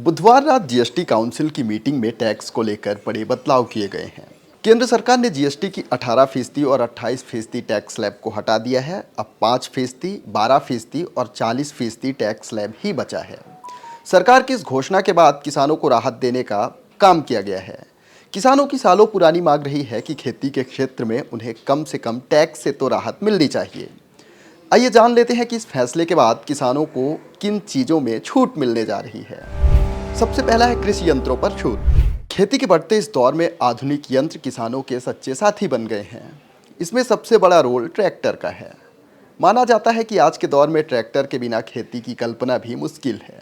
बुधवार रात GST council की मीटिंग में टैक्स को लेकर बड़े बदलाव किए गए हैं। केंद्र सरकार ने जीएसटी की 18% और 28% टैक्स स्लैब को हटा दिया है। अब 5%, 12% और 40% टैक्स स्लैब ही बचा है। सरकार की इस घोषणा के बाद किसानों को राहत देने का काम किया गया है। किसानों की सालों पुरानी मांग रही है कि खेती के क्षेत्र में उन्हें कम से कम टैक्स से तो राहत मिलनी चाहिए। आइए जान लेते हैं कि इस फैसले के बाद किसानों को किन चीज़ों में छूट मिलने जा रही है। सबसे पहला है कृषि यंत्रों पर छूट। खेती के बढ़ते इस दौर में आधुनिक यंत्र किसानों के सच्चे साथी बन गए हैं। इसमें सबसे बड़ा रोल ट्रैक्टर का है। माना जाता है कि आज के दौर में ट्रैक्टर के बिना खेती की कल्पना भी मुश्किल है।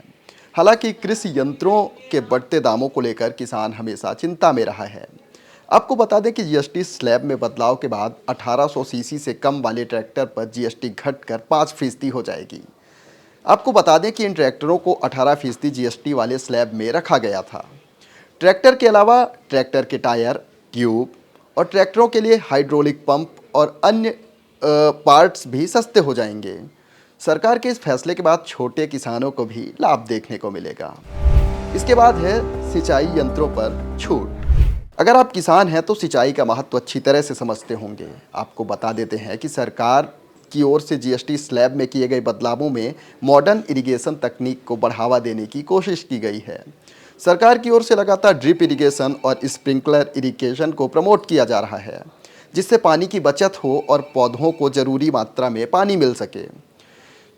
हालांकि कृषि यंत्रों के बढ़ते दामों को लेकर किसान हमेशा चिंता में रहा है। आपको बता दें कि जीएसटी स्लैब में बदलाव के बाद 1800 सीसी से कम वाले ट्रैक्टर पर जीएसटी घटकर 5% हो जाएगी। आपको बता दें कि इन ट्रैक्टरों को 18% जीएसटी वाले स्लैब में रखा गया था। ट्रैक्टर के अलावा ट्रैक्टर के टायर, ट्यूब और ट्रैक्टरों के लिए हाइड्रोलिक पंप और अन्य पार्ट्स भी सस्ते हो जाएंगे। सरकार के इस फैसले के बाद छोटे किसानों को भी लाभ देखने को मिलेगा। इसके बाद है सिंचाई यंत्रों पर छूट। अगर आप किसान हैं तो सिंचाई का महत्व अच्छी तरह से समझते होंगे। आपको बता देते हैं कि सरकार की ओर से जीएसटी स्लैब में किए गए बदलावों में मॉडर्न इरिगेशन तकनीक को बढ़ावा देने की कोशिश की गई है। सरकार की ओर से लगातार ड्रिप इरिगेशन और स्प्रिंकलर इरिगेशन को प्रमोट किया जा रहा है, जिससे पानी की बचत हो और पौधों को ज़रूरी मात्रा में पानी मिल सके।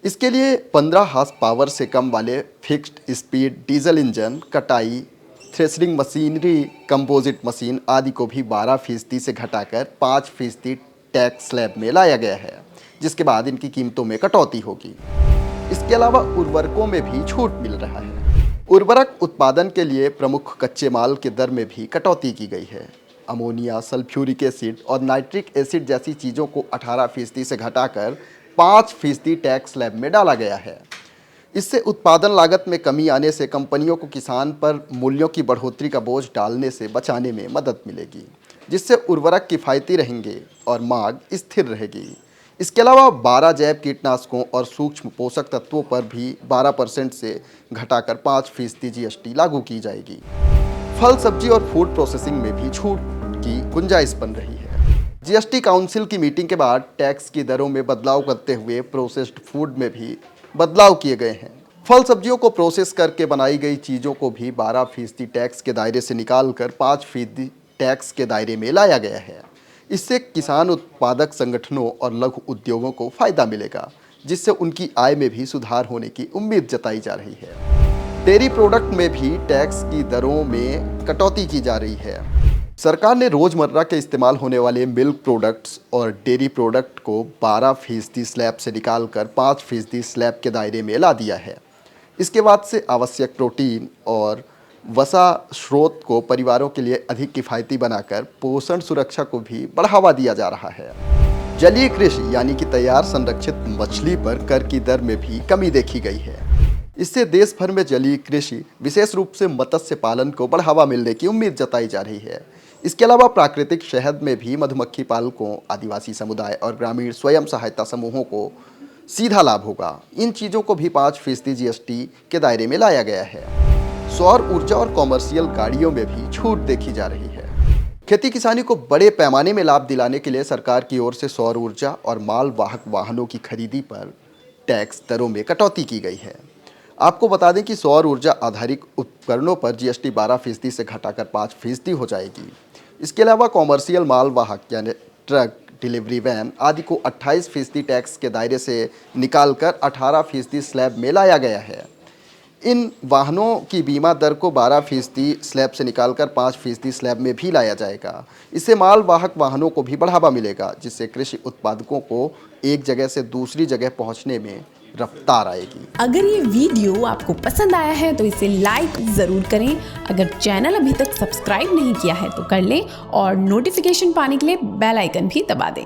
इसके लिए 15 हॉर्स पावर से कम वाले फिक्स्ड स्पीड डीजल इंजन, कटाई, थ्रेशरिंग मशीनरी, कंपोजिट मशीन आदि को भी 12% से घटाकर 5% टैक्स स्लैब में लाया गया है, जिसके बाद इनकी कीमतों में कटौती होगी। इसके अलावा उर्वरकों में भी छूट मिल रहा है। उर्वरक उत्पादन के लिए प्रमुख कच्चे माल के दर में भी कटौती की गई है। अमोनिया, सल्फ्यूरिक एसिड और नाइट्रिक एसिड जैसी चीज़ों को 18% से घटाकर 5% टैक्स स्लैब में डाला गया है। इससे उत्पादन लागत में कमी आने से कंपनियों को किसान पर मूल्यों की बढ़ोतरी का बोझ डालने से बचाने में मदद मिलेगी, जिससे उर्वरक किफ़ायती रहेंगे और मांग स्थिर रहेगी। इसके अलावा 12 जैव कीटनाशकों और सूक्ष्म पोषक तत्वों पर भी 12% से घटाकर 5% जीएसटी लागू की जाएगी। फल, सब्जी और फूड प्रोसेसिंग में भी छूट की गुंजाइश बन रही है। जीएसटी काउंसिल की मीटिंग के बाद टैक्स की दरों में बदलाव करते हुए प्रोसेस्ड फूड में भी बदलाव किए गए हैं। फल सब्जियों को प्रोसेस करके बनाई गई चीज़ों को भी 12% टैक्स के दायरे से निकालकर 5% टैक्स के दायरे में लाया गया है। इससे किसान उत्पादक संगठनों और लघु उद्योगों को फायदा मिलेगा, जिससे उनकी आय में भी सुधार होने की उम्मीद जताई जा रही है। डेयरी प्रोडक्ट में भी टैक्स की दरों में कटौती की जा रही है। सरकार ने रोजमर्रा के इस्तेमाल होने वाले मिल्क प्रोडक्ट्स और डेयरी प्रोडक्ट को 12% स्लैब से निकालकर 5% स्लैब के दायरे में ला दिया है। इसके बाद से आवश्यक प्रोटीन और वसा स्रोत को परिवारों के लिए अधिक किफ़ायती बनाकर पोषण सुरक्षा को भी बढ़ावा दिया जा रहा है। जलीय कृषि यानी कि तैयार संरक्षित मछली पर कर की दर में भी कमी देखी गई है। इससे देश भर में जलीय कृषि, विशेष रूप से मत्स्य पालन को बढ़ावा मिलने की उम्मीद जताई जा रही है। इसके अलावा प्राकृतिक शहद में भी मधुमक्खी पालकों, आदिवासी समुदाय और ग्रामीण स्वयं सहायता समूहों को सीधा लाभ होगा। इन चीज़ों को भी 5% जीएसटी के दायरे में लाया गया है। सौर ऊर्जा और कॉमर्शियल गाड़ियों में भी छूट देखी जा रही है। खेती किसानी को बड़े पैमाने में लाभ दिलाने के लिए सरकार की ओर से सौर ऊर्जा और माल वाहक वाहनों की खरीदी पर टैक्स दरों में कटौती की गई है। आपको बता दें कि सौर ऊर्जा आधारित उपकरणों पर जीएसटी 12% से घटाकर 5% हो जाएगी। इसके अलावा कॉमर्शियल माल वाहक यानी ट्रक, डिलीवरी वैन आदि को 28% टैक्स के दायरे से निकालकर 18% स्लैब में लाया गया है। इन वाहनों की बीमा दर को 12% स्लैब से निकालकर 5% स्लैब में भी लाया जाएगा। इससे माल वाहक वाहनों को भी बढ़ावा मिलेगा, जिससे कृषि उत्पादकों को एक जगह से दूसरी जगह पहुंचने में रफ्तार आएगी। अगर ये वीडियो आपको पसंद आया है तो इसे लाइक ज़रूर करें। अगर चैनल अभी तक सब्सक्राइब नहीं किया है तो कर लें और नोटिफिकेशन पाने के लिए बेल आइकन भी दबा दें।